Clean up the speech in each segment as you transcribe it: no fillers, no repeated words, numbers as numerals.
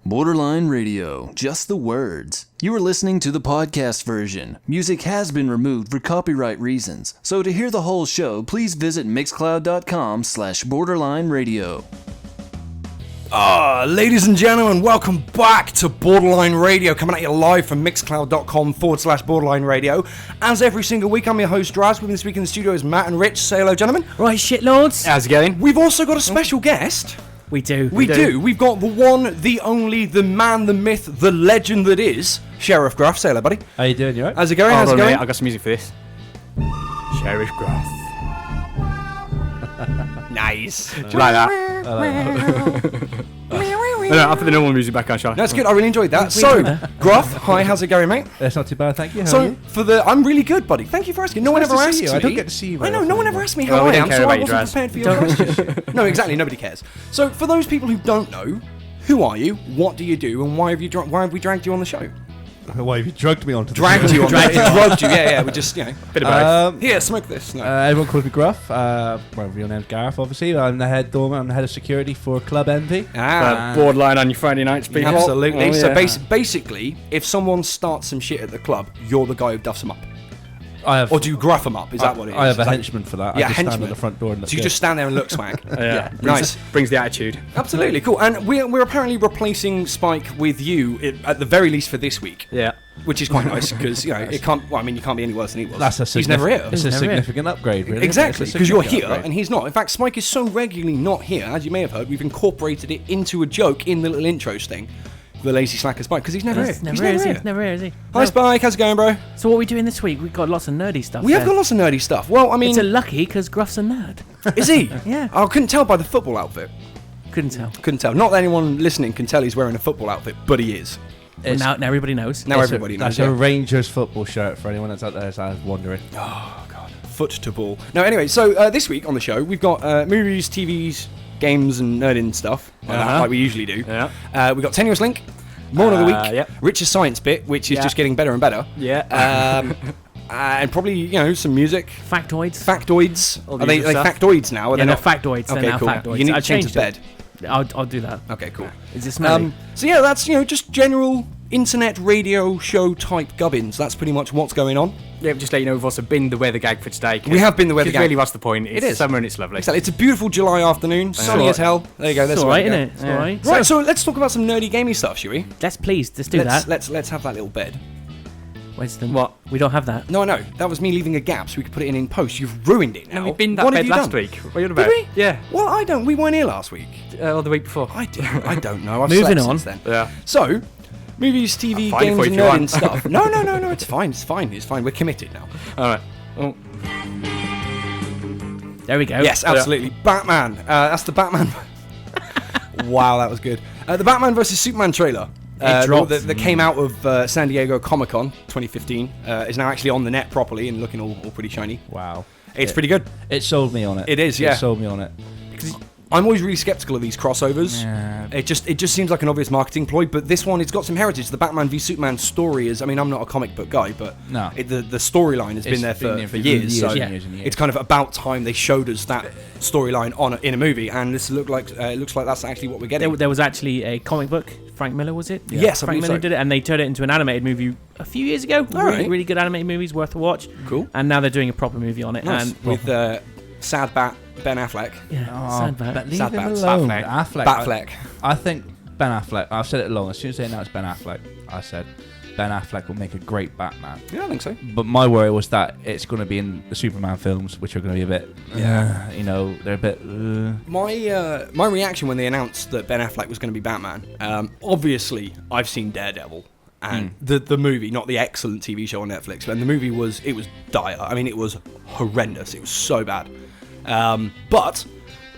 Borderline Radio, just the words. You are listening to the podcast version. Music has been removed for copyright reasons, so to hear the whole show, please visit mixcloud.com/borderline radio. Ladies and gentlemen, welcome back to Borderline Radio, coming at you live from mixcloud.com/borderline radio. As every single week, I'm your host, Draz. With me this week in the studio is Matt and Rich. Say hello, gentlemen. Right, shitlords. How's it going? We've also got a special guest. We do. We do. We've got the one, the only, the man, the myth, the legend that is Sheriff Gruff. Say hello, buddy. How you doing? You alright? How's it going? Hold on, mate, I got some music for this. Sheriff Gruff. Nice. Do you like that? No, I'll put the normal music back on, shall I? That's good. I really enjoyed that. So, Gruff, hi. How's it going, mate? That's not too bad, thank you. How are you? I'm really good, buddy. Thank you for asking. No one ever asks me. I don't get to see you. I know. No one ever asks me how I am, so I wasn't prepared for your question. No, exactly. Nobody cares. So, for those people who don't know, who are you? What do you do? And why have we dragged you on the show? Why have you drugged me onto the Dragged show? you on the show. Drugged you. Yeah. We just, bit of both. Here, smoke this. No. Everyone calls me Gruff. My real name's Gareth, obviously. I'm the head doorman. I'm the head of security for Club Envy. Borderline on your Friday nights, people. Absolutely. Oh, So yeah. basically, if someone starts some shit at the club, you're the guy who duffs them up. Or do you gruff them up? Is that what it is? I have a henchman for that. Yeah, I just stand henchman. at the front door and look So you good. just stand there and look swag. Yeah. Nice. Brings the attitude. Absolutely, cool. And we're apparently replacing Spike with you, at the very least for this week. Yeah. Which is quite nice, because, it can't, you can't be any worse than he was. He's never here. It's a significant upgrade, really. Exactly, because you're here upgrade. and he's not. In fact, Spike is so regularly not here, as you may have heard, we've incorporated it into a joke in the little intros thing. The lazy slacker Spike, because he's never here. He's never here, is he? Hi, Spike, how's it going, bro? So what are we doing this week? We've got lots of nerdy stuff. We have got lots of nerdy stuff. Well, I mean... It's a lucky, because Gruff's a nerd. Is he? Yeah. I couldn't tell by the football outfit. Couldn't tell. Not that anyone listening can tell he's wearing a football outfit, but he is. Well, now everybody knows. Now everybody knows. That's a Rangers football shirt for anyone that's out there that's wondering. Oh, God. Foot to ball. No, anyway, so this week on the show, we've got movies, TVs, games, and nerding stuff, like we usually do. Yeah. We've got Tenuous Link, Moron of the Week, Yep. Rich's Science Bit, which is just getting better and better. Yeah. And probably, some music. Factoids. Factoids. All Are the they usual stuff. factoids now? Are Yeah, they they're not? factoids. Okay, They're now cool. factoids. You need I to change changed the it. bed. I'll do that. Okay, cool. Is this smelly? So yeah, that's, just general internet radio show type gubbins. That's pretty much what's going on. Yeah, just let you know we've also been the weather gag for today. We have been the weather gag. Really, what's the point? It's It is. summer and it's lovely. Exactly. It's a beautiful July afternoon, sunny as hell. There you go. That's it's the alright, way to isn't go. it? It's alright. Right, so let's talk about some nerdy gaming stuff, shall we? Let's do that. Let's have that little bed. Where's the... What? We don't have that. No, I know. That was me leaving a gap so we could put it in post. You've ruined it now. No, we've been that What have bed you last done? week. What are you on about? Did we? Yeah. Well, I don't. We weren't here last week. Or the week before. I don't know. I've Moving slept on. since then. Yeah. So, movies, TV, I'll find it games, for and you if you nerding want. stuff. No. It's fine. We're committed now. All right. Oh. There we go. Yes, absolutely. Batman. That's the Batman. Wow, that was good. The Batman vs Superman trailer. dropped. That came out of San Diego Comic-Con 2015 is now actually on the net properly and looking all pretty shiny. Wow. It's pretty good. It sold me on it. It is, yeah. It sold me on it. I'm always really skeptical of these crossovers. Yeah. It just seems like an obvious marketing ploy, but this one, it's got some heritage. The Batman v Superman story is, I'm not a comic book guy, but No. the storyline has been there for years. So years and years. it's kind of about time they showed us that storyline in a movie, and this looks like that's actually what we're getting. There was actually a comic book. Frank Miller, was it? Yeah. Yes, I Frank believe Miller so. did it, and they turned it into an animated movie a few years ago. right. Really good animated movies, worth a watch. Cool. And now they're doing a proper movie on it. Nice. And With sad bat Ben Affleck. yeah, sad But bat. leave Sad him bats. alone. Batfleck. Affleck. Batfleck. I think Ben Affleck. I've said it long. As soon as they announced Ben Affleck, I said Ben Affleck will make a great Batman. Yeah, I think so. But my worry was that it's going to be in the Superman films, which are going to be a bit, they're a bit. My reaction when they announced that Ben Affleck was going to be Batman, obviously I've seen Daredevil and the movie, not the excellent TV show on Netflix, but the movie was dire. I mean, it was horrendous. It was so bad. But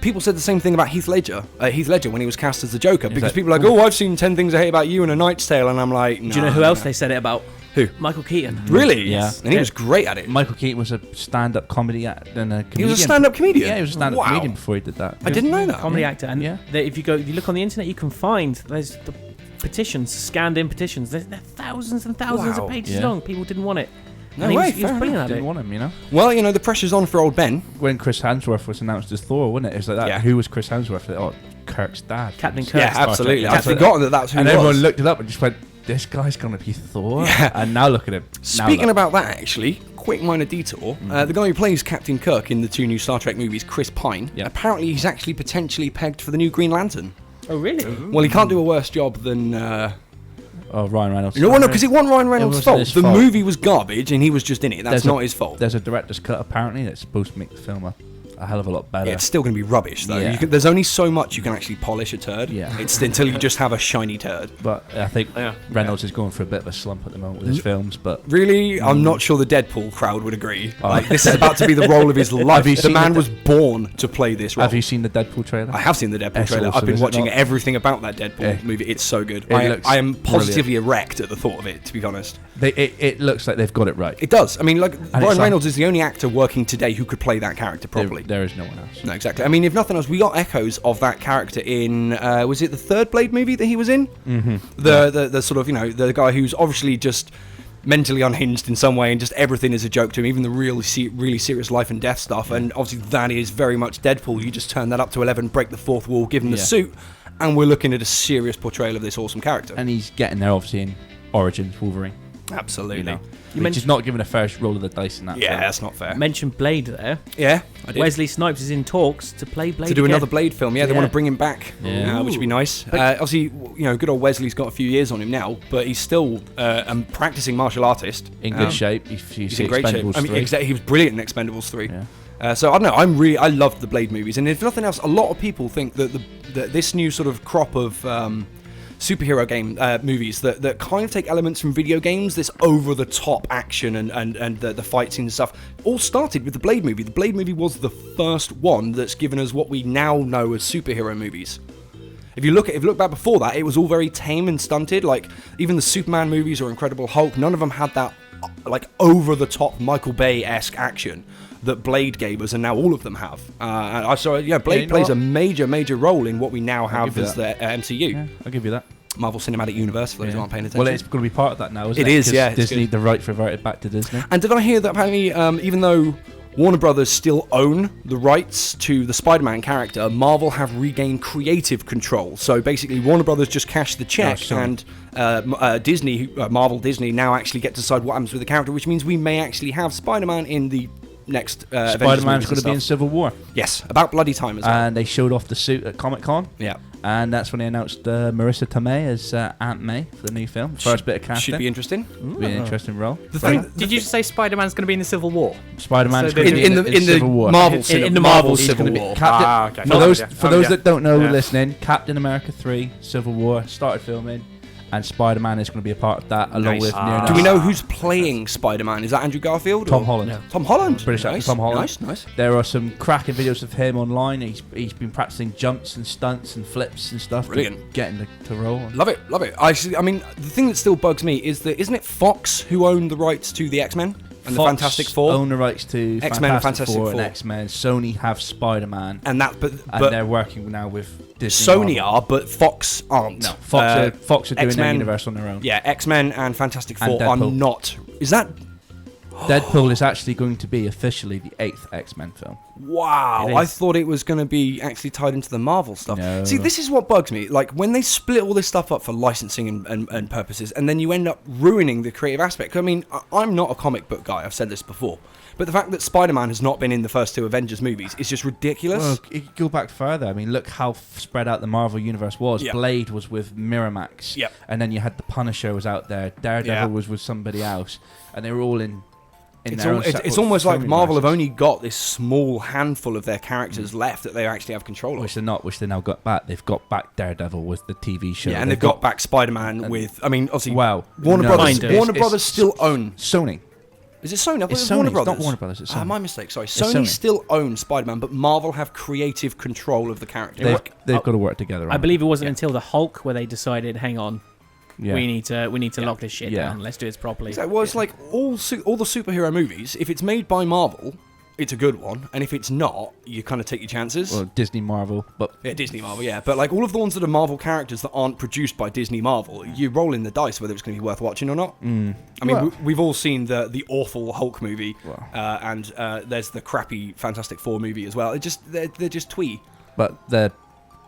people said the same thing about Heath Ledger when he was cast as the Joker, because people are like, oh, I've seen 10 Things I Hate About You and A Knight's Tale, and I'm like, no. Do you know who else they said it about? Who? Michael Keaton. Really? Yeah. And he was great at it. Michael Keaton was a stand-up comedy actor and a comedian. He was a stand-up comedian? Yeah, he was a stand-up Wow. comedian before he did that. I didn't know that. Comedy actor. And Yeah. if you look on the internet, you can find there's the petitions, scanned-in petitions. They're thousands and thousands Wow. of pages Yeah. long. People didn't want it. No And he way, was fair brilliant at Didn't it. want him, you know. Well, the pressure's on for old Ben. When Chris Hemsworth was announced as Thor, wasn't it? It's like that. Yeah. Who was Chris Hemsworth? Oh, Kirk's dad. Captain from Kirk. Yeah, Star Trek. absolutely. I'd That's what- forgotten that's who And he everyone was. looked it up and just went, this guy's going to be Thor? Yeah. And now look at him. Speaking about that, actually, quick minor detour. The guy who plays Captain Kirk in the 2 new Star Trek movies, Chris Pine, Yep. apparently he's actually potentially pegged for the new Green Lantern. Oh, really? Well, he can't do a worse job than... Oh, Ryan Reynolds. No, because it wasn't Ryan Reynolds' wasn't fault. his The fault. movie was garbage and he was just in it. That's There's not his fault. There's a director's cut, apparently, that's supposed to make the film a hell of a lot better. Yeah, it's still going to be rubbish, though. Yeah. There's only so much you can actually polish a turd. Yeah. It's until you just have a shiny turd. But I think Yeah. Reynolds is going for a bit of a slump at the moment with his films, but... Really? I'm not sure the Deadpool crowd would agree. Oh. Like, this is about to be the role of his life. you The seen man the- was born to play this role. Have you seen the Deadpool trailer? I have seen the Deadpool It's trailer. awesome, I've been is it watching not? everything about that Deadpool Yeah. movie. It's so good. It I looks am positively erect at the thought of it, to be honest. It looks like they've got it right. It does. I mean, like, it's Ryan like- Reynolds is the only actor working today who could play that character properly. There is no one else. No, exactly. I mean, if nothing else, we got echoes of that character in, was it the third Blade movie that he was in? Mm-hmm. The sort of, the guy who's obviously just mentally unhinged in some way and just everything is a joke to him, even the really serious life and death stuff. And obviously that is very much Deadpool. You just turn that up to 11, break the fourth wall, give him the Yeah. suit, and we're looking at a serious portrayal of this awesome character. And he's getting there, obviously, in Origins Wolverine. Absolutely. You know, You which is not given a first roll of the dice in that Yeah, film. that's not fair. Mentioned Blade there. Yeah, I did. Wesley Snipes is in talks to play Blade To do again. another Blade film, yeah, they Yeah. want to bring him back, Yeah. which would be nice. Obviously, good old Wesley's got a few years on him now, but he's still a practicing martial artist. In good shape. If you He's see in great shape. Expendables I mean, 3. exactly, he was brilliant in Expendables 3. Yeah. So I don't know. I loved the Blade movies, and if nothing else, a lot of people think that that this new sort of crop of superhero game movies that kind of take elements from video games, this over-the-top action and the fight scenes and stuff, all started with the Blade movie. The Blade movie was the first one that's given us what we now know as superhero movies. If you look back before that, it was all very tame and stunted. Like even the Superman movies or Incredible Hulk, none of them had that like over-the-top Michael Bay-esque action that Blade gave us, and now all of them have. Blade you know plays what? a major role in what we now have give you as the MCU. Yeah, I'll give you that. Marvel Cinematic Universe, for those who aren't paying attention. Well, it's going to be part of that now, isn't It it? is, 'Cause yeah, it's Disney, good. the rights reverted back to Disney. And did I hear that apparently, even though Warner Brothers still own the rights to the Spider-Man character, Marvel have regained creative control. So basically, Warner Brothers just cashed the check, sorry. and Marvel Disney now actually get to decide what happens with the character, which means we may actually have Spider-Man in the next Avengers Spider-Man's movies going to be in and stuff. Civil War. Yes, about bloody time as well. And they showed off the suit at Comic-Con. Yeah. And that's when they announced Marissa Tomei as Aunt May for the new film. First bit of casting. Should be interesting. Be an interesting role. The thing, Did you just say Spider-Man's going to be in the Civil War? Spider-Man's So going to they- be in the Civil War. Marvel In the Marvel He's Civil gonna be War. Captain, Okay. For those I'm with you. that don't know Yeah. listening, Captain America 3, Civil War, started filming, and Spider-Man is going to be a part of that, along Nice. with Do we know who's playing Spider-Man? Is that Andrew Garfield? Tom or- Holland. No. Tom Holland. British actor Nice. Tom Holland. Nice. There are some cracking videos of him online. He's been practicing jumps and stunts and flips and stuff. Brilliant. Getting to roll. Love it. I mean, the thing that still bugs me is that isn't it Fox who own the rights to the X-Men and the Fox Fantastic Four? own the rights to X-Men and Fantastic Fantastic Four and Four. X-Men. Sony have Spider-Man, And that, and but they're working now with Disney. Sony Marvel. are, but Fox aren't. No, Fox are doing their X-Men, universe on their own. Yeah, X-Men and Fantastic And Four are Deadpool. not. Is that? Deadpool is actually going to be officially the 8th X-Men film. Wow, It I is. thought it was going to be actually tied into the Marvel stuff. No. See, this is what bugs me. Like, when they split all this stuff up for licensing and purposes, and then you end up ruining the creative aspect. I mean, I'm not a comic book guy, I've said this before, but the fact that Spider-Man has not been in the first 2 Avengers movies is just ridiculous. Well, you could go back further. I mean, look how spread out the Marvel universe was. Yeah. Blade was with Miramax, Yep. and then you had the Punisher was out there. Daredevil Yeah. was with somebody else, and they were all in. It's, their own it's separate almost like film Marvel have universes. only got this small handful of their characters left that they actually have control Which of. they're not, which they now got back. They've got back Daredevil with the TV show. Yeah, and they've got back Spider-Man with. I mean, obviously, Wow. Warner No, Brothers. Kind of. Warner It's Brothers still own. Sony. Is it Sony? I thought It's it was Sony, Warner it's not Brothers. Warner Brothers, it's Sony. My mistake. Sorry. It's Sony Sony. still owns Spider-Man, but Marvel have creative control of the character. They've got to work together. I on believe it wasn't until the Hulk where they decided, hang on, Yeah. we need to lock this shit Yeah. down. Let's do this properly. Exactly. Well, it's like all the superhero movies. If it's made by Marvel, it's a good one, and if it's not, you kind of take your chances. Well, Disney, Marvel, but Yeah, Disney Marvel, yeah. But like all of the ones that are Marvel characters that aren't produced by Disney Marvel, you roll in the dice whether it's going to be worth watching or not. I mean, Well- we've all seen the awful Hulk movie, Well. and there's the crappy Fantastic Four movie as well. They're just twee. but the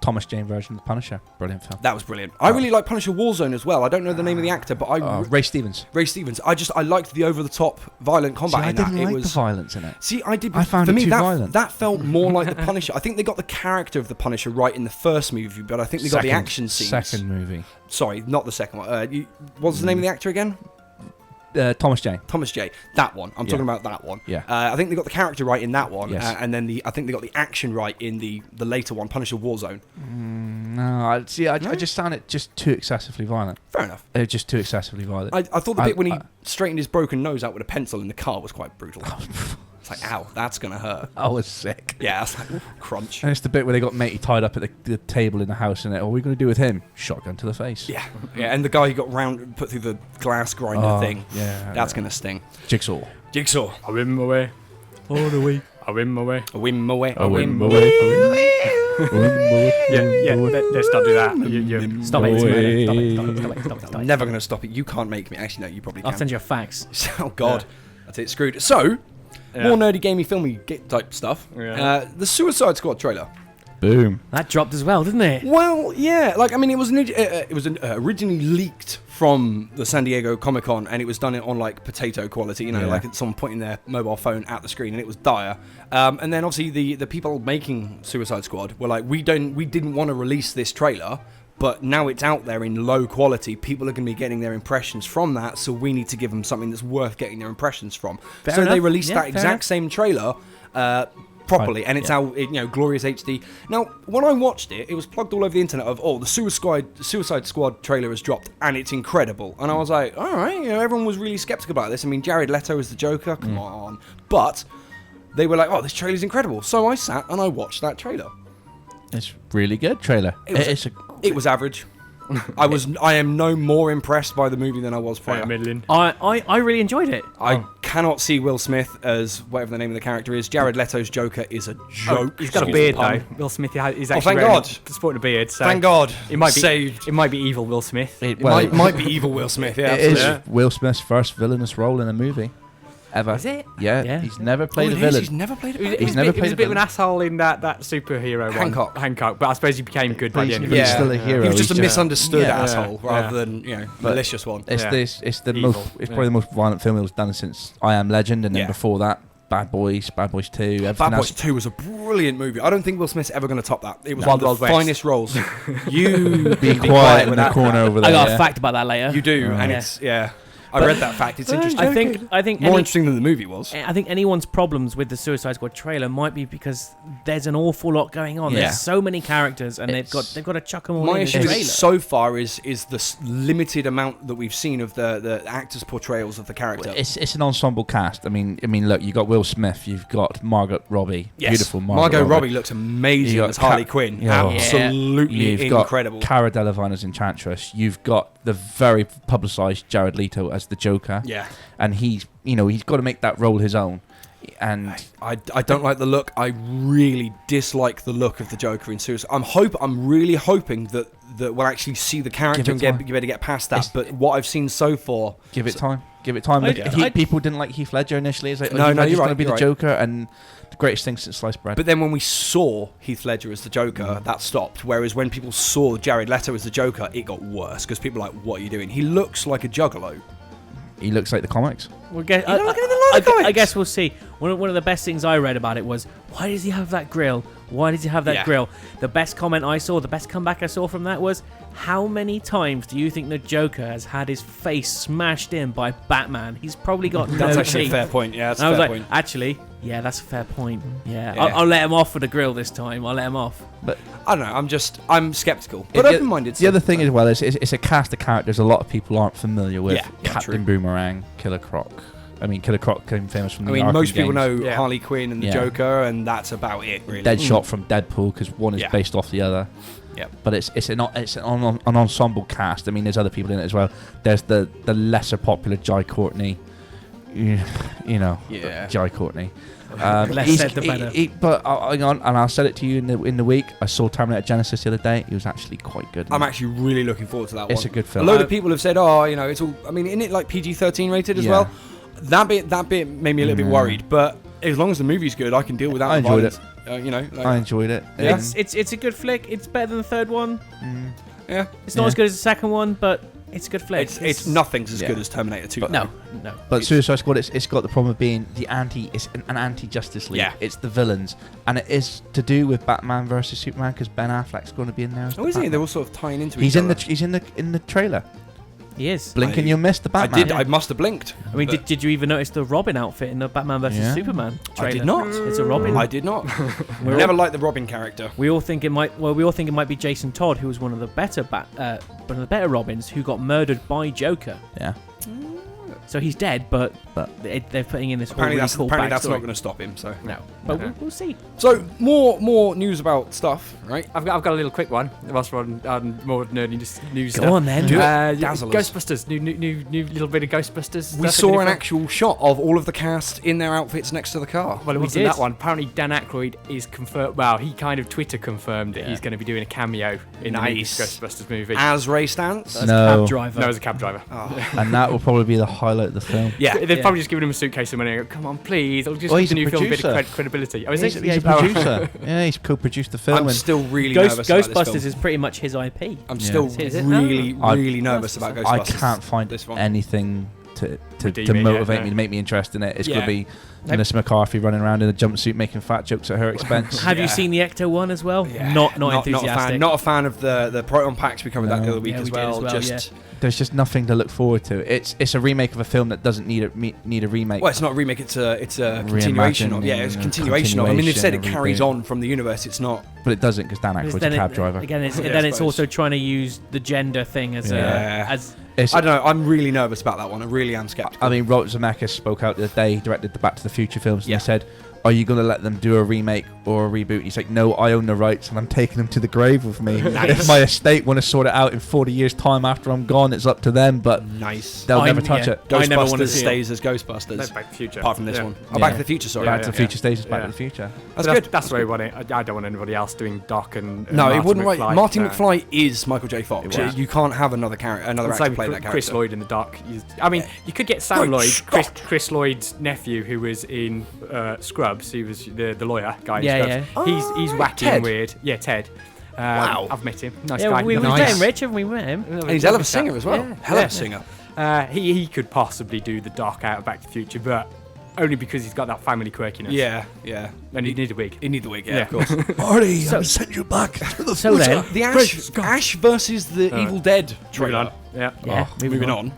Thomas Jane version of The Punisher. Brilliant film. That was brilliant. I really like Punisher Warzone as well. I don't know the name of the actor, but Ray Stevens. Ray Stevens. I liked the over-the-top violent combat See, I in didn't that. like It was the violence in it. See, I did. I found for it me, too that, violent. That felt more like the Punisher. I think they got the character of the Punisher right in the first movie, but I think they got the action scenes. Second movie. Sorry, not the second one. What's the name of the actor again? Thomas Jane. Thomas J. That one. I'm talking about that one. Yeah. I think they got the character right in that one, Yes. and then I think they got the action right in the later one, Punisher Warzone. No, I just found it just too excessively violent. Fair enough. Just too excessively violent. I thought the bit when he straightened his broken nose out with a pencil in the car was quite brutal. It's like, ow, that's gonna hurt. I was sick. Yeah, it's like, ooh, crunch. And it's the bit where they got matey tied up at the table in the house, and what are we going to do with him? Shotgun to the face. Yeah, and the guy who got put through the glass grinder thing. Yeah, that's gonna sting. Jigsaw. I win my way. All the way. I win my way. I win my way. Yeah, let's not do that. Stop it. Stop it. I'm never gonna stop it. You can't make me. Actually, no, you probably can. I'll send you a fax. Oh God, that's it. Screwed. So, more nerdy, gamey, filmy type stuff. Yeah. The Suicide Squad trailer. Boom. That dropped as well, didn't it? Well, yeah. Like, I mean, it was originally leaked from the San Diego Comic-Con, and it was done on like potato quality. You know, like someone pointing their mobile phone at the screen, and it was dire. And then obviously the people making Suicide Squad were like, we didn't want to release this trailer. But now it's out there in low quality. People are going to be getting their impressions from that, so we need to give them something that's worth getting their impressions from. Fair enough. They released that Fair exact enough. same trailer properly, and it's out, glorious HD. Now, when I watched it, it was plugged all over the internet of, the Suicide Squad trailer has dropped, and it's incredible. And I was like, all right, everyone was really skeptical about this. I mean, Jared Leto is the Joker, come on. But they were like, this trailer's incredible. So I sat and I watched that trailer. It's really good trailer. It was average. I am no more impressed by the movie than I was prior. Middling. I really enjoyed it. I cannot see Will Smith as whatever the name of the character is. Jared Leto's Joker is a joke. He's got a beard though. Will Smith is actually thank God. sporting a beard. So Thank God. It might be saved. It might be evil Will Smith. It might be evil Will Smith. Yeah, it is absolutely. Will Smith's first villainous role in a movie. Ever. Is it? Yeah. He's never played a villain. He's never played a villain. He's never He was played a bit of an asshole in that superhero Hancock. one. Hancock. But I suppose he became good by the end of He's it. still a hero. He was just a He's misunderstood Yeah. asshole rather than malicious one. It's Yeah. it's the Evil. most. It's probably the most violent film it was done since I Am Legend, and then before that, Bad Boys 2. Everything Bad else. Boys 2 was a brilliant movie. I don't think Will Smith's ever going to top that. It was Wild one of the Wild West. finest roles. You Be quiet in with the that. corner over there. I got yeah. a fact about that later. You do, and Yeah. it's I read that fact. It's interesting. I think More interesting than the movie was. I think anyone's problems with the Suicide Squad trailer might be because there's an awful lot going on. Yeah. There's so many characters, and they've got to chuck them all My in issue the with trailer. it so far is the limited amount that we've seen of the actors' portrayals of the character. It's an ensemble cast. I mean, look, you got Will Smith, you've got Margot Robbie, Yes. beautiful Margot Robbie looks amazing You got as Harley Quinn. Absolutely You've incredible. got Cara Delevingne as Enchantress. You've got the very publicised Jared Leto as the Joker. Yeah. And he's got to make that role his own. And I don't like the look. I really dislike the look of the Joker in Suicide. I'm really hoping that we'll actually see the character and be able to get past that. But what I've seen so far, give it time. Give it time. People didn't like Heath Ledger initially. It's like, No, Heath Ledger's you're right, going to be you're the right. Joker, and the greatest thing since sliced bread. but then when we saw Heath Ledger as the Joker, that stopped. Whereas when people saw Jared Leto as the Joker, it got worse because people were like, "What are you doing?" He looks like a juggalo. He looks like the comics. We'll get, You don't look anything like the I comics. guess we'll see. One of the best things I read about it was, why does he have that grill? Why does he have that Yeah. grill? The best comment I saw, the best comeback I saw from that was, how many times do you think the Joker has had his face smashed in by Batman? He's probably got That's no actually teeth. a fair point. Yeah, that's And I a was fair like, point. actually, yeah, that's a fair point. Yeah, Yeah. I'll let him off with the grill this time. I'll let him off. But I don't know. I'm skeptical, but open-minded. The other thing as well is it's a cast of characters a lot of people aren't familiar with. Yeah, Captain true. Boomerang, Killer Croc. I mean, Killer Croc became famous from the Arkham most people games. know Harley Quinn and the Yeah. Joker, and that's about it, really. Deadshot from Deadpool because one is Yeah. based off the other. Yep. But it's an ensemble cast. I mean, there's other people in it as well. There's the lesser popular Jai Courtney. You know, Yeah. Jai Courtney. Less said the better. But hang on, and I'll said it to you in the week. I saw Terminator Genesis the other day. It was actually quite good. I'm actually really looking forward to that one. It's a good A film. load of people have said, it's all. I mean, isn't it like PG-13 rated as Yeah. well? That bit made me a little bit worried. But as long as the movie's good, I can deal with that. I enjoyed it. You know, I enjoyed it. Yeah. It's a good flick. It's better than the third one. yeah. It's not as good as the second one, but it's a good flick. It's nothing's as Yeah. good as Terminator 2. But- No. But Suicide Squad, it's got the problem of being it's an anti-Justice League. Yeah. It's the villains, and it is to do with Batman versus Superman because Ben Affleck's going to be in there. As Oh, the is he? Batman. They're all sort of tying into He's each in other. He's in the trailer. He is. Blink and you'll miss the Batman. I did. I must have blinked. I mean, But did you even notice the Robin outfit in the Batman vs Yeah. Superman trailer? I did not. It's a Robin. I did not. We're Never all- liked the Robin character. We all think it might. Well, we all think it might be Jason Todd, who was one of the better Robins, who got murdered by Joker. Yeah. So he's dead, but But- they're putting in this whole Apparently, really that's cool apparently that's backstory. not going to stop him. So No, but No. we'll see. So more news about stuff, right? I've got a little quick one. Whilst we're on more nerdy news Go stuff. on then. Do it. Uh, Dazzle us. Ghostbusters, new little bit of Ghostbusters. We stuff saw in an the actual shot of all of the cast in their outfits next to the car. Well, it We wasn't did. that one. Apparently, Dan Aykroyd is confirmed. Well, he kind of Twitter confirmed that he's going to be doing a cameo in the Nice. Ghostbusters movie. As Ray Stantz. As No. a cab driver. No, as a cab driver. And that will probably be the highlight of the film. Yeah. They've probably just given him a suitcase of money and go, come on, please. I'll just Well, give he's the a new film a bit of producer. credibility. Oh, is He's, he? he's a producer. Yeah, he's co-produced the film. I'm and still really nervous about this Ghostbusters film. is pretty much his IP. I'm Yeah. still Is it? really, I- really nervous about Ghostbusters. I can't find this one. anything to Redeeming, motivate yeah, me, to make me interested in it. It's going Yeah. to be Melissa McCarthy running around in a jumpsuit making fat jokes at her expense. Have Yeah. you seen the Ecto one as well? Yeah. Not Not a enthusiastic. fan. Not a fan of the Proton packs. We covered that the No. other week Yeah, as we did well. as well, Just There's just nothing to look forward to. It's a remake of a film that doesn't need a remake. well, it's not a remake. It's a continuation of. Yeah, it's a Reimagining, continuation of. I mean, they've said it continuation, a carries reboot. on from the universe. It's not. But it doesn't because Dan Because Aykroyd's a cab driver. Again, Yeah, I then it's suppose. also trying to use the gender thing as Yeah. as It's- I don't know. I'm really nervous about that one. I really am skeptical. I mean, Robert Zemeckis spoke out the other day, he directed the Back to the Future films, and Yeah. he said, are you going to let them do a remake or a reboot? He's like, no, I own the rights and I'm taking them to the grave with me. Nice. If my estate want to sort it out in 40 years' time after I'm gone, it's up to them, but Nice. they'll never touch yeah. it. I never wanna Ghostbusters see it. stays as Ghostbusters. No, Back to the Future. Apart from this Yeah. one. Oh, Yeah. Back to the Future, sorry. Back to the yeah. Future stays as Back Yeah. to the Future. That's But good. That's where I want it. I don't want anybody else doing Doc and No, it Marty wouldn't McFly. work. Marty No. McFly is Michael J. Fox. It was. You can't have another character, another And actor same play with that character. Chris Lloyd in the Doc. I mean, you could get Sam Great Lloyd, Scott! Chris Lloyd's nephew, who was in Scrubs. He was the lawyer guy in Yeah, Scrubs. yeah. He's wacky Ted. and weird. Yeah, Ted. Wow. I've met him. Nice yeah. guy. We've Nice. met him, Rich, haven't we? Met him. And he's hell of a singer as well. Yeah. Hell of Yeah. a singer. He could possibly do the Doc out of Back to the Future, but only because he's got that family quirkiness. Yeah, yeah. And he needs a wig. You need the wig, yeah, Yeah. of course. Marty, So- I'll send you back to the So then, The Ash versus the Evil Dead Moving trailer. on. Yeah. yeah, Moving on.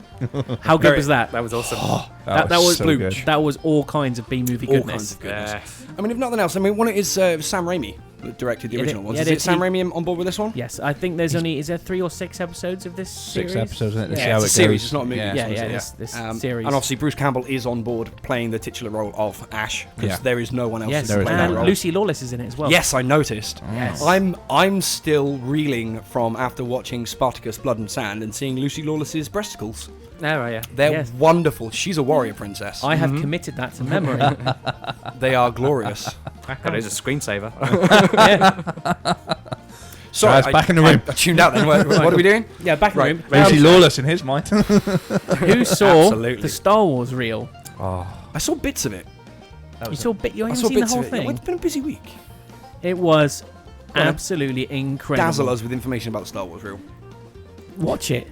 How good Very- was that? That was awesome. That was so blue. good. That was all kinds of B movie All goodness. kinds of goodness. Yes. I mean, if nothing else, I mean, one is Sam Raimi that directed the Yeah, original they- ones. yeah, Is they- it Sam he- Raimi on board with this one? Yes, I think there's only is there 3 or 6 episodes of this Six series? episodes, isn't it? To see Yeah, how It's a it series, goes. it's not a movie. Yeah. Yeah, This yeah, one's- this And series. obviously Bruce Campbell is on board playing the titular role of Ash because Yeah. there is no one else Yes, who can There play is that and role. Lucy Lawless is in it as well. Yes, I noticed. Yes. I'm still reeling from after watching Spartacus: Blood and Sand and seeing Lucy Lawless's breasticles. Oh, right, yeah. They're Yes. wonderful. She's a warrior princess. I have committed that to memory. They are glorious. God, it's a screensaver. Sorry, Draz, back in the room. I tuned out then. What are we doing? Yeah, back in Right. the room. Lucy Lawless in his mind. Who saw Absolutely. the Star Wars reel? I saw bits of it. You saw you I haven't saw seen the bits whole of it. thing. It's been a busy week. It was Go on. absolutely incredible. Dazzle us with information about the Star Wars reel. Watch it.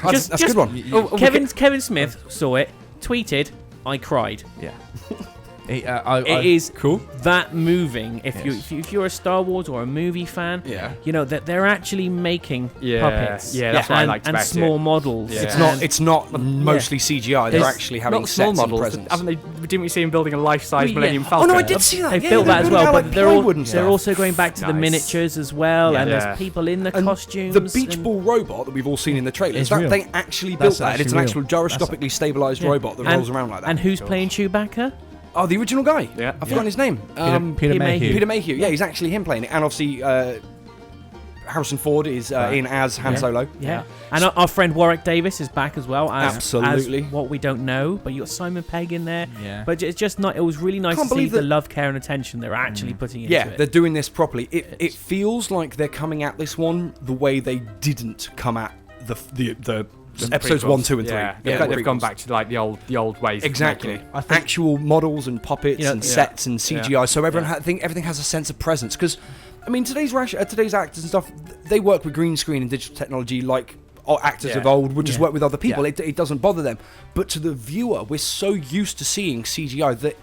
That's a good one. Kevin Smith saw it, tweeted, "I cried." Yeah. It is Cool. that moving. If Yes. if you're a Star Wars or a movie fan, Yeah. you know that they're actually making Yeah, puppets. yeah, that's what I and, liked and about small it. models. Yeah. It's not mostly CGI. They're There's actually having Not small sets and models. presence. Haven't they? Didn't we see him building a life-size Yeah. Millennium Oh, Falcon? no, I did see that. They've Yeah, built they're that as building well, out, but like, they're plywood and stuff. also going back to the Nice. miniatures as well, and Yeah. there's people in the And costumes. The Beach and- Ball robot that we've all seen in the trailers, It's that real. they actually built That's that. It's an actually actual real. gyroscopically stabilized Yeah. robot that And- rolls around like that. And who's playing Chewbacca? Oh, the original guy. Yeah. I've forgotten his name. Peter Mayhew. Peter Mayhew. Yeah, he's actually him playing it. And obviously, Harrison Ford is in as Han Yeah. Solo. Yeah. And our friend Warwick Davis is back as well. As, Absolutely. As what we don't know, but you got Simon Pegg in there. Yeah. But it's just not. It was really nice Can't to see believe the that- love, care, and attention they're actually putting into Yeah, it. they're doing this properly. It feels like they're coming at this one the way they didn't come at the episodes prequels. 1, 2, and 3. Yeah, they've gone back to like the old ways. Exactly. Of making it. I think- Actual models and puppets and Yeah. sets and CGI, Yeah. so everyone I think everything has a sense of presence. Because, I mean, today's actors and stuff, they work with green screen and digital technology like actors of old would just work with other people. Yeah. It doesn't bother them. But to the viewer, we're so used to seeing CGI that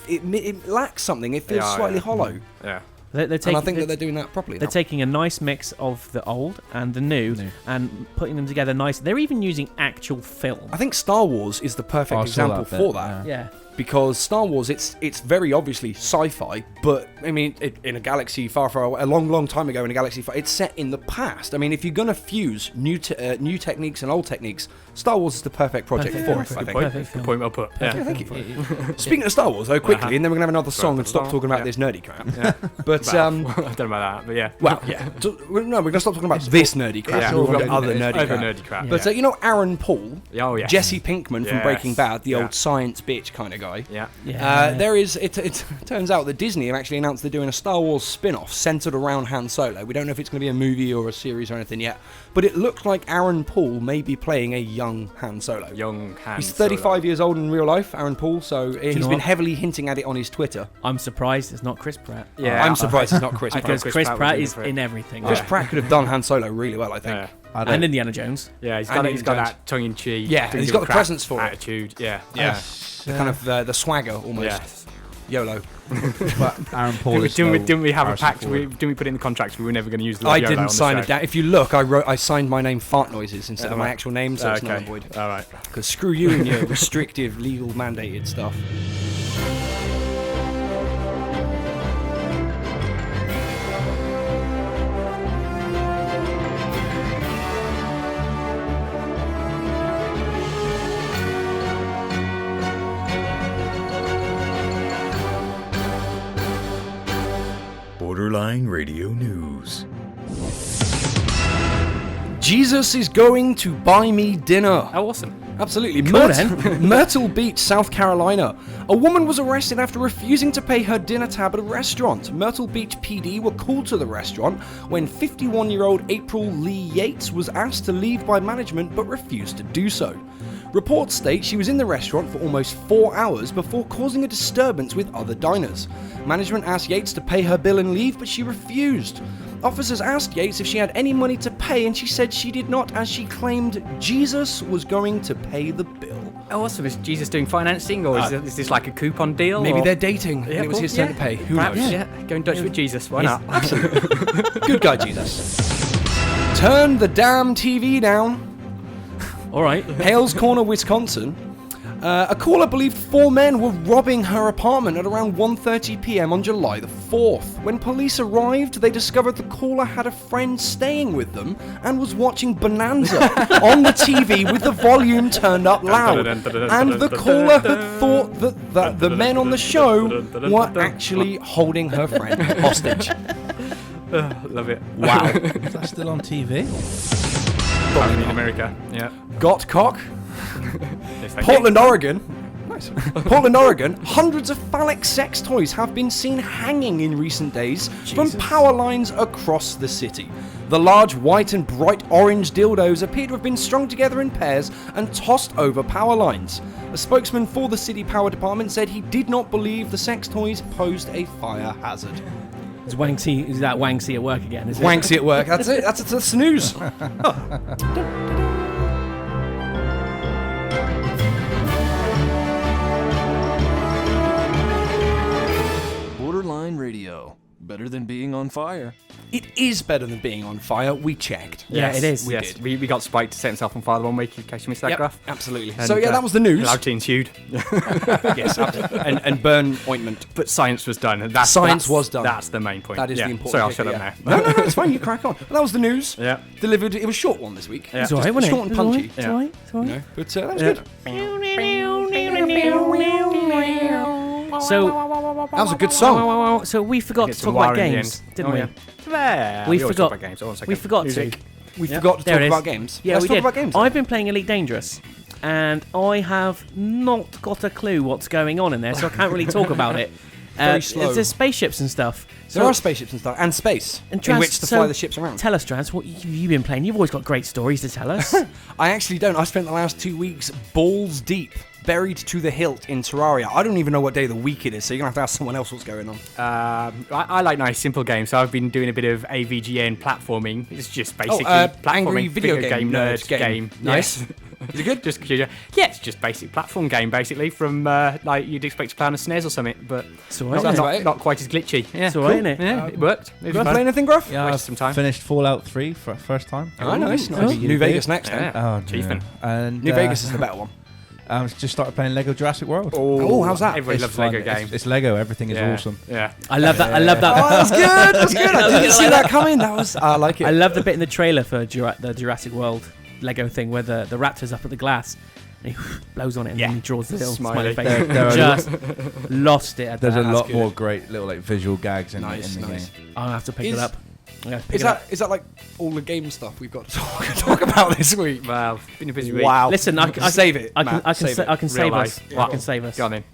it lacks something. It feels slightly hollow. Yeah. They're And taking, I think that they're doing that properly they're now. taking a nice mix of the old and the new and putting them together nice. They're even using actual film. I think Star Wars is the perfect I saw example that for bit, that. Yeah. Because Star Wars, it's very obviously sci-fi, but I mean, in a galaxy far, far away, a long, long time ago, in a galaxy far, it's set in the past. I mean, if you're gonna fuse new techniques and old techniques, Star Wars is the perfect project for it. I think. Good point well put. Yeah. Yeah, thank you. Speaking of Star Wars, though, quickly, and then we're gonna have another song and stop talking about this nerdy crap. Yeah. But I don't know about that, but yeah. well, yeah, no, we're gonna stop talking about this nerdy crap. Yeah. We've got It's other all nerdy Over crap. nerdy crap. But you know, Aaron Paul, Oh yeah. Jesse Pinkman from Yes. Breaking Bad, the Yeah. old science bitch kind of guy. Yeah. There is. It turns out that Disney have actually announced they're doing a Star Wars spin-off centered around Han Solo. We don't know if it's going to be a movie or a series or anything yet, but it looks like Aaron Paul may be playing a young Han Solo. Young Han. He's 35 years old in real life, Aaron Paul. So he's know been what? heavily hinting at it on his Twitter. I'm surprised it's not Chris Pratt. Yeah. I'm surprised it's not Chris. I Pratt. Because Chris Chris Pratt Pratt would be is for it. in everything. Chris Pratt could have done Han Solo really well, I think. Yeah. And Indiana Jones. Yeah, he's And got Indiana Jones. that tongue-in-cheek. Yeah, don't he's give got a the crap presence for it. attitude. Yeah. Yeah, the kind of the swagger almost. Yes. YOLO. But Aaron Paul is Didn't we have a Harrison pact? Ford. Didn't we put in the contracts we were never going to use the word I YOLO on didn't the sign show? it down. If you look, I signed my name fart noises instead of my right. actual name, so it's not Okay. avoid. All right. Because screw you and your restrictive, legal, mandated stuff. Borderline Radio News. Jesus is going to buy me dinner. Oh, awesome. Absolutely. Cool then. Myrtle Beach, South Carolina. A woman was arrested after refusing to pay her dinner tab at a restaurant. Myrtle Beach PD were called to the restaurant when 51-year-old April Lee Yates was asked to leave by management but refused to do so. Reports state she was in the restaurant for almost 4 hours before causing a disturbance with other diners. Management asked Yates to pay her bill and leave, but she refused. Officers asked Yates if she had any money to pay, and she said she did not, as she claimed Jesus was going to pay the bill. Oh, awesome. Is Jesus doing financing, or is this like a coupon deal? Maybe or? they're dating, and it was his turn to pay. Who Perhaps, knows? yeah. Go in Dutch with Jesus. Why not? Good guy, Jesus. Turn the damn TV down. All right. Hales Corner, Wisconsin. A caller believed 4 men were robbing her apartment at around 1:30 p.m. on July the 4th. When police arrived, they discovered the caller had a friend staying with them and was watching Bonanza on the TV with the volume turned up loud. And the caller had thought that the men on the show were actually holding her friend hostage. Love it. Wow. Is that still on TV? Probably in America. Yeah. Got cock? Yes, thank Portland, Oregon. Nice. Portland, Oregon. Hundreds of phallic sex toys have been seen hanging in recent days from power lines across the city. The large white and bright orange dildos appear to have been strung together in pairs and tossed over power lines. A spokesman for the city power department said he did not believe the sex toys posed a fire hazard. Is that Wangsy at work again? Is it? Wanksy at work. That's it. That's a snooze. Borderline Radio. Better than being on fire. It is better than being on fire. We checked. Yeah, it is. We Yes, did. we got Spike to set himself on fire the one week in case you missed that Yep, graph. absolutely. And, So yeah, that was the news. Loud teens hued. Yes, and burn ointment. But science was done. And that's, Science was done. That's the main point. That is yeah. the important. Sorry, I'll kicker, shut yeah. up now. No, it's fine. You crack on. That was the news. Yeah. Delivered. It was a short one this week. Yeah. It's all right, wasn't it? Short and punchy. It's all right. It's all right. You know, but that was Yeah. good. So, That was a good song. so we forgot Get to some talk about wire in the games, end. didn't Oh, we? yeah. We always forgot- talk about games. Hold on a second. We forgot Music. to. We forgot to There talk it is. about games. Yeah, Let's we talk did. about games. I've been playing Elite Dangerous, and I have not got a clue what's going on in there, so I can't really talk about it. Very slow. There's spaceships and stuff. There are spaceships and stuff, and space, in Draz, which to fly the ships around. Tell us, Draz, what have you been playing? You've always got great stories to tell us. I actually don't. I spent the last 2 weeks balls deep, buried to the hilt in Terraria. I don't even know what day of the week it is, so you're going to have to ask someone else what's going on. I like nice, simple games, so I've been doing a bit of AVGN platforming. It's just basically Angry platforming, video game nerd game. Nice. Yes. Is it good? Just yeah, it's just basic platform game basically from like you'd expect to play on a SNES or something, but It's all right, not quite as glitchy. Yeah, It's all right, innit? Yeah, it worked. It You was want to fun. play anything, Gruff? Yeah, Wasted I've some time. finished Fallout 3 for first time. Oh, nice. Maybe you New do. Vegas next, then. Yeah. Oh, Achievement. dear. And New Vegas is the better one. just started playing Lego Jurassic World. Oh, how's that? Everybody It's loves fun. Lego games. It's Lego. Everything is Yeah. awesome. Yeah. I love that. I love that. Oh, that's good. That's good. I didn't see that coming. I like it. I love the bit in the trailer for the Jurassic World Lego thing where the raptor's up at the glass and he blows on it and then he draws the little smiley Smiley. face. There are Just lost it at There's that. a lot good. more great little like visual gags in, Nice, in the nice. game. I'll have to pick it Is- up. I'm gonna pick Is it up. that like all the game stuff we've got to talk about this week? Well, been a busy week. Wow. Listen, I can save it. I can Matt, save it. I can save Real us. life. I can save us. Go on then.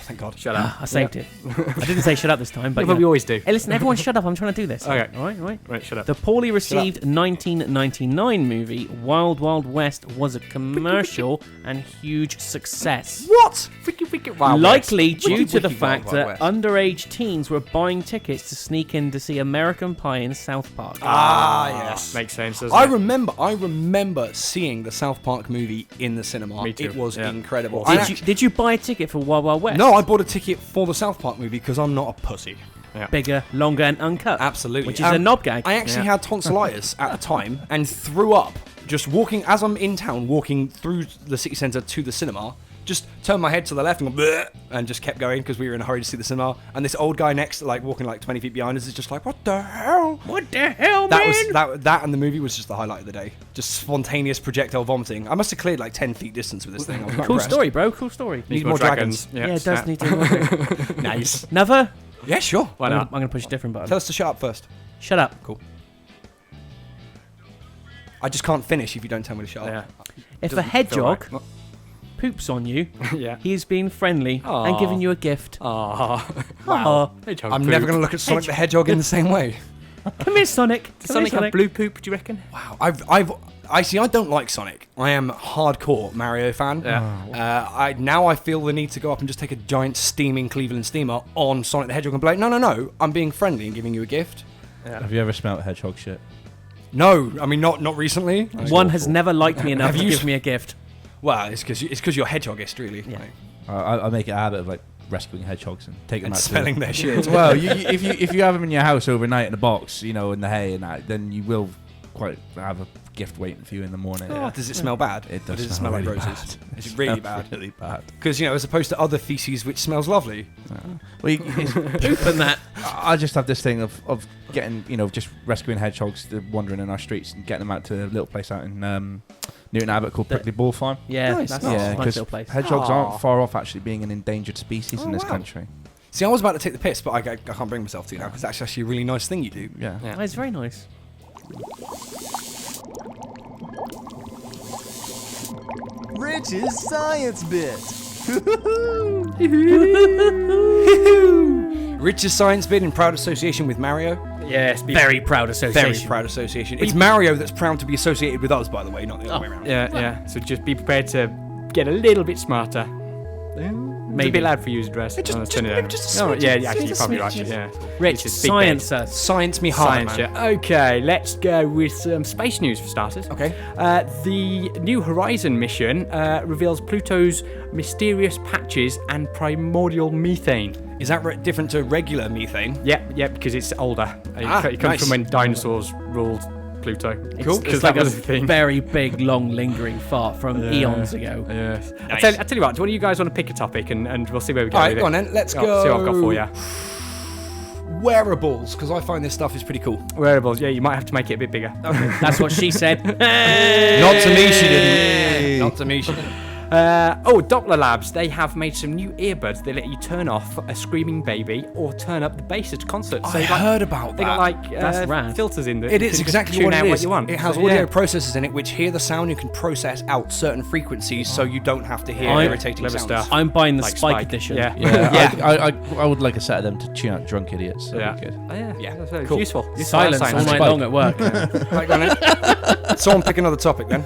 Thank God. Shut up. I saved it. I didn't say shut up this time, but But we always do. hey, listen, everyone, shut up! I'm trying to do this. Okay. All right. Right, shut up. The poorly received 1999 movie Wild Wild West was a commercial and huge success. What? Freaking Wild Likely West. due Wiki, to the wiki, fact Wild Wild that West. underage teens were buying tickets to sneak in to see American Pie in South Park. Yes. Makes sense, doesn't I it? remember seeing the South Park movie in the cinema. Me too, It was yeah. incredible. Did you buy a ticket for Wild Wild West? No, I bought a ticket for the South Park movie because I'm not a pussy. Bigger, longer, and uncut. Absolutely. Which is a knob gag. I actually had tonsillitis at the time and threw up just walking, as I'm in town, walking through the city centre to the cinema. Just turned my head to the left and go, bleh, and just kept going because we were in a hurry to see the cinema. And this old guy next, like walking like 20 feet behind us, is just like, "What the hell? What the hell, That man? was that and the movie was just the highlight of the day. Just spontaneous projectile vomiting. I must have cleared like 10 feet distance with this thing. I was quite Cool impressed. story, bro. Cool story. Need more dragons. Yeah, it does snap. need to. Nice. Another? Yeah, sure. Why I'm not? going to push a different button. Tell us to shut up first. Shut up. Cool. I just can't finish if you don't tell me to shut up. Yeah. If a Doesn't feel hedgehog right. poops on you, Yeah. he is being friendly and Aw. giving you a gift. Aw. Aw. Hedgehog I'm poop. never going to look at Sonic the Hedgehog in the same way. Come here, Sonic. Does Come here, Sonic have blue poop, do you reckon? Wow. I don't like Sonic. I am a hardcore Mario fan. Yeah. I feel the need to go up and just take a giant steaming Cleveland steamer on Sonic the Hedgehog and be like, no, I'm being friendly and giving you a gift. Have you ever smelled hedgehog shit? No, I mean not recently. One has never liked me enough Have to you give s- me a gift. Well, it's because you're hedgehogist, really. Yeah. Like, I make a habit of like rescuing hedgehogs and taking them and out smelling their shit. Well, if you have them in your house overnight in a box, you know, in the hay and that, then you will quite have a gift waiting for you in the morning. Oh, does it smell bad? It Or does does it smell smell like really roses? bad. It's really Smells bad. Really bad. Because, as opposed to other feces which smells lovely. Well, Poop and that. I just have this thing of getting, just rescuing hedgehogs, wandering in our streets and getting them out to a little place out in Newton Abbot called Prickly Ball Farm. Yeah, Nice, that's nice. a Yeah, nice because little place. hedgehogs Aw. aren't far off actually being an endangered species in this wow. country. See, I was about to take the piss, but I can't bring myself to now because that's actually a really nice thing you do. Yeah. Yeah. Oh, it's very nice. Rich's science bit. Rich's science bit in proud association with Mario. Yes. Very proud association. Very proud association. It's Mario that's proud to be associated with us, by the way, not the other way around. Yeah. So just be prepared to get a little bit smarter. It's a Maybe. bit loud for you as dress. Just a No, smidge, yeah, actually, just you're a probably right. smidge. Yeah. Rich, It's a big bed. science us. Science me hard, Science, man. yeah. Okay, let's go with some space news for starters. Okay. The New Horizon mission reveals Pluto's mysterious patches and primordial methane. Is that different to regular methane? Yep, because it's older. It comes nice. from when dinosaurs ruled Pluto. Cool. It's Because like that a was the thing. very big, long, lingering fart from eons ago. Yes. Nice. I'll tell you what, do one of you guys want to pick a topic and we'll see where we go All right, with go it? on then. Let's Oh, go. see what I've got for you. Wearables, because I find this stuff is pretty cool. Wearables, yeah, you might have to make it a bit bigger. That's what she said. Not to me, she didn't. Not to me, she didn't. Doppler Labs, they have made some new earbuds. They let you turn off a screaming baby or turn up the bass at concerts. I heard about They that. got like That's rad. filters in there. It You is can just exactly tune what out it is. you want. It has So, audio processors in it which hear the sound. You can process out certain frequencies so you don't have to hear irritating clever sounds. stuff. I'm buying the Like Spike Spike. edition. Yeah. Yeah, I would like a set of them to tune out drunk idiots. That'd Yeah. be good. Oh, yeah. Yeah. That's Cool. useful. Silence all night Spike. long at work. Right, go on then. Someone pick another topic then.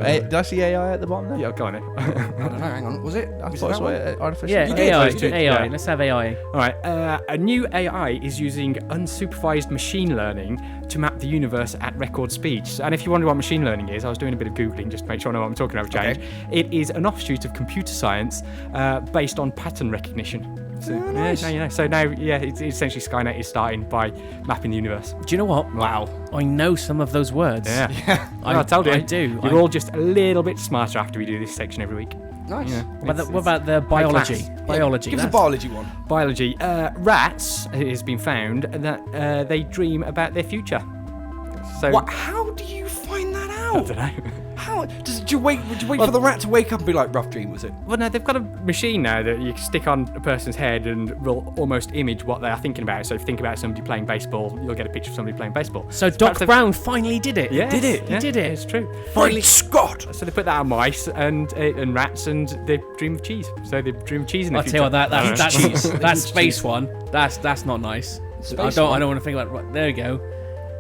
Did I see AI at the bottom there? Yeah, go on then. I don't know, hang on. Was it? I Was thought it it that was one? artificial. Yeah, You did, AI. you did. AI. Yeah. Let's have AI. All right. A new AI is using unsupervised machine learning to map the universe at record speeds. And if you wonder what machine learning is, I was doing a bit of Googling just to make sure I know what I'm talking about, James. Okay. It is an offshoot of computer science based on pattern recognition. So, nice. So now, it's essentially Skynet is starting by mapping the universe. Do you know what? Wow. I know some of those words. Yeah. I told you. I do. You're all just a little bit smarter after we do this section every week. Nice. Yeah. What about the biology? class. Biology. Give us a that's- biology one. Biology. Rats, it has been found that they dream about their future. So What? How do you find that I out? don't know. How? Would you wait for the rat to wake up and be like, rough dream, was it? Well, no, they've got a machine now that you can stick on a person's head and will almost image what they're thinking about. So if you think about somebody playing baseball, you'll get a picture of somebody playing baseball. So Perhaps Doc they've- Brown finally did it. Yeah, Did it? He did it. It's true. Finally, Scott! So they put that on mice and rats, and they dream of cheese. So they dream of cheese in the I'll future. tell you what, that's Cheese. that space one. That's not nice. I don't want to think about. Right, there we go.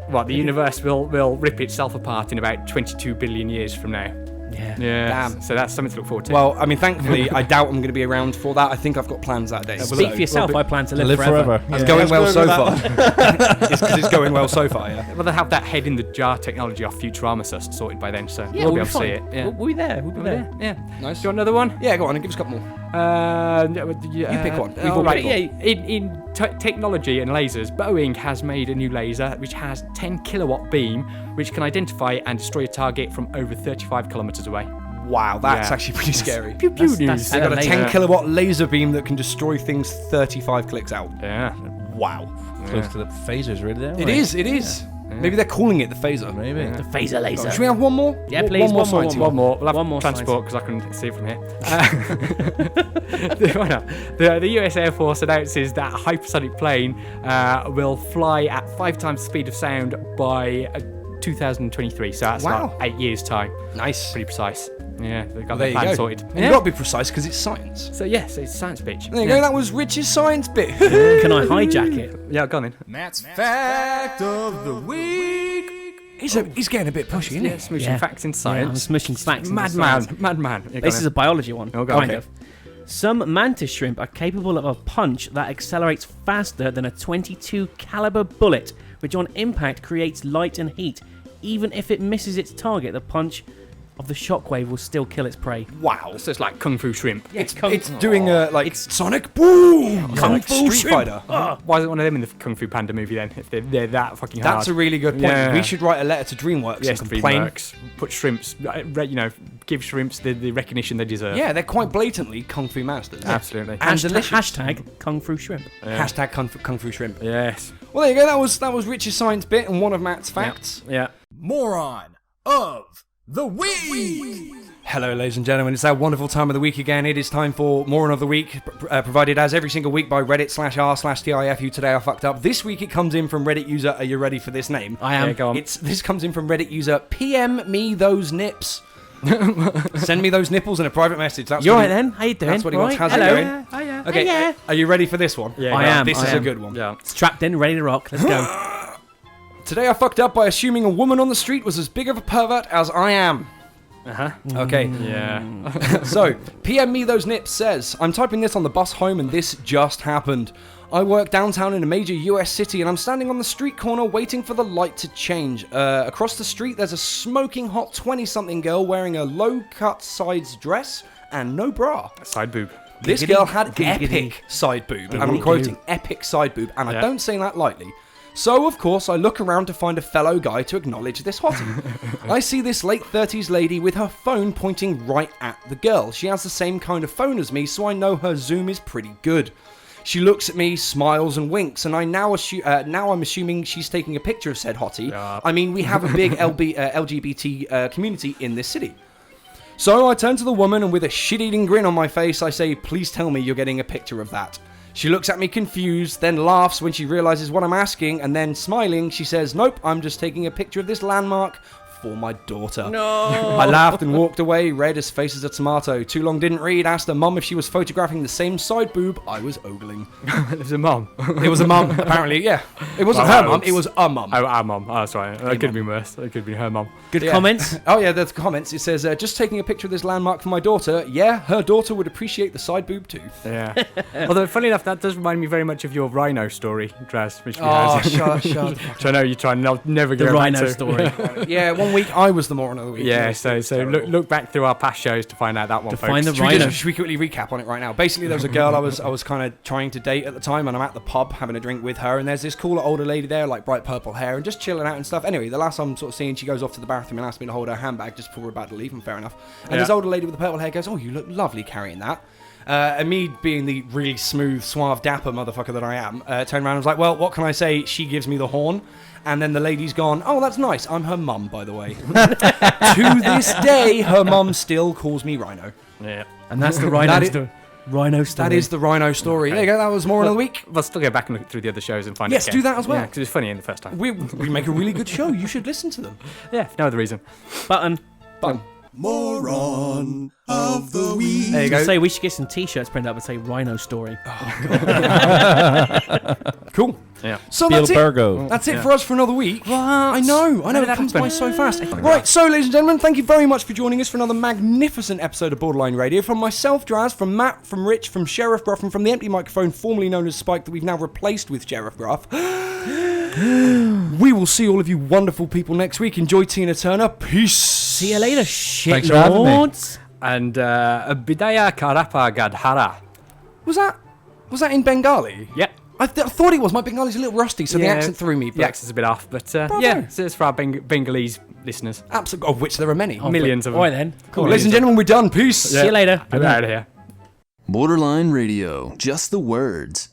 What, the universe will rip itself apart in about 22 billion years from now. Yeah. Yeah. Damn. So that's something to look forward to. Well, I mean, thankfully, I doubt I'm going to be around for that. I think I've got plans that day. Speak for yourself. I plan to live, Live forever. It's Yeah. going well Let's so go far. with that. It's because it's going well so far, yeah. Well, they'll have that head in the jar technology off Futurama sorted by then, so Yeah, we'll be we'll able to see it. Yeah. We'll be there. We'll be there. Yeah. Nice. Do you want another one? Yeah, go on and give us a couple more. You pick one. We've Oh, all right, picked yeah. In technology and lasers, Boeing has made a new laser which has 10 kilowatt beam, which can identify and destroy a target from over 35 kilometers away. Wow, that's Yeah. actually pretty scary. Pew pew That's They got a laser. 10 kilowatt laser beam that can destroy things 35 clicks out. Yeah. Wow. Close to the phasers, really. There, It is, it is. Maybe they're calling it the phaser. Maybe. The phaser laser. Should we have one more? Yeah, please. One more One sciencey One more. We'll have One more transport because I can see it from here. Why not? The US Air Force announces that a hypersonic plane will fly at 5 times the speed of sound by 2023. So that's Wow. like 8 years' time. Nice. Pretty precise. Yeah, they've got There their you plan go. sorted. And you've got to be precise because it's science. So yes, it's science bitch. There you go, that was Rich's science bit. Can I hijack it? Yeah, go on then. Matt's fact of the week. He's getting a bit pushy, isn't he? Yeah, smooshing Yeah. facts in Yeah, I'm science. smushing facts. into Madman. science. Madman. Yeah, go This on is a biology one, Oh, go kind on. of. Some mantis shrimp are capable of a punch that accelerates faster than a .22 caliber bullet, which on impact creates light and heat. Even if it misses its target, the punch of the shockwave will still kill its prey. Wow. then. So it's like Kung Fu Shrimp. It's doing it's Sonic Boom! Kung Sonic Fu Street Shrimp. Fighter. Why isn't one of them in the Kung Fu Panda movie then? If they're that fucking hard. That's a really good point. Yeah. We should write a letter to DreamWorks Yes, and complain. DreamWorks. Put shrimps, give shrimps the recognition they deserve. Yeah, they're quite blatantly Kung Fu masters. Absolutely. And delicious. Hashtag Kung Fu Shrimp. Hashtag Kung Fu Shrimp. Yes. Well, there you go. That was Rich's science bit and one of Matt's facts. Yeah. Moron of the week. Hello, ladies and gentlemen. It's that wonderful time of the week again. It is time for Moron of the Week, provided as every single week by Reddit/r/TIFU. Today I fucked up. This week it comes in from Reddit user. Are you ready for this name? I am. Yeah, go on. This comes in from Reddit user PM me those nips. Send me those nipples in a private message. That's You what alright he- then? How you doing? That's what he wants. Right? How's it Hello. going? Hiya. Okay, Hiya. are you ready for this one? Yeah, I go on. am. This I is a am. good one. Yeah. Strapped in, ready to rock. Let's go. Today I fucked up by assuming a woman on the street was as big of a pervert as I am. Uh-huh. Okay. Yeah. So, PM me those nips says, I'm typing this on the bus home and this just happened. I work downtown in a major US city and I'm standing on the street corner waiting for the light to change. Across the street there's a smoking hot 20-something girl wearing a low-cut sides dress and no bra. Side boob. This Giggity, girl had giggity. epic side boob, and I'm Giggity. quoting, epic side boob, and I Yeah. don't say that lightly. So, of course, I look around to find a fellow guy to acknowledge this hottie. I see this late 30s lady with her phone pointing right at the girl. She has the same kind of phone as me, so I know her zoom is pretty good. She looks at me, smiles and winks, and I now I'm assuming she's taking a picture of said hottie. Yeah. I mean, we have a big LGBT community in this city. So I turn to the woman and with a shit-eating grin on my face, I say, please tell me you're getting a picture of that. She looks at me confused, then laughs when she realizes what I'm asking, and then smiling, she says, nope, I'm just taking a picture of this landmark for my daughter. No. I laughed and walked away, red as face as a tomato. Too long didn't read, asked her mum if she was photographing the same side boob I was ogling. It was a mum. It was a mum, apparently, yeah. It wasn't her mum, it was a mum. Oh, our mum. Oh, that's right. That could have been worse. That could have been her mum. Good Yeah. comments. Oh yeah, there's comments. It says, just taking a picture of this landmark for my daughter. Yeah, her daughter would appreciate the side boob too. Yeah. Although, funny enough, that does remind me very much of your rhino story, Draz, which we Oh, heard. shut. Which I know you're trying to never The go back rhino to. story. Yeah, one week I was the moron of the week. Yeah, It was so terrible. look back through our past shows to find out that one, To folks. find the Should we, rhino. should we quickly recap on it right now? Basically, there was a girl I was kind of trying to date at the time, and I'm at the pub having a drink with her, and there's this cool older lady there, like bright purple hair, and just chilling out and stuff. Anyway, the last I'm sort of seeing, she goes off to the bathroom and asks me to hold her handbag just before we're about to leave, and fair enough. And this older lady with the purple hair goes, oh, you look lovely carrying that. And me, being the really smooth, suave, dapper motherfucker that I am, turned around and was like, well, what can I say? She gives me the horn. And then the lady's gone, oh, that's nice. I'm her mum, by the way. To this day, her mum still calls me Rhino. Yeah. And that's the rhino story. Rhino story. That is the Rhino story. There you go. That was more of the week. We'll still go back and look through the other shows and find Yes, it again. do that as well. Yeah, because it was funny in the first time. We make a really good show. You should listen to them. Yeah, for no other reason. Button. Moron of the week. There you go. Say we should get some t-shirts printed up and say rhino story. Cool. Yeah. So that's it. Spielbergo. That's it for us for another week. I know. How did It that comes by happen? so fast. Right, so ladies and gentlemen, thank you very much for joining us for another magnificent episode of Borderline Radio. From myself, Draz, from Matt, from Rich, from Sheriff Gruff, and from the empty microphone formerly known as Spike that we've now replaced with Sheriff Gruff. We will see all of you wonderful people next week. Enjoy Tina Turner. Peace. See you later, Thanks for having me. shitlords. And Bidaya Karapa Gadhara. Was that in Bengali? Yeah. I thought it was. My Bengali's a little rusty, so the Yeah, accent threw me. The But accent's a bit off, but Bravo. yeah, so it's for our Bengalese listeners. absolutely, of which there are many. Millions of them. Alright then. Cool. Ladies and gentlemen, we're done. Peace. See you later. Get out of here. Borderline Radio, just the words.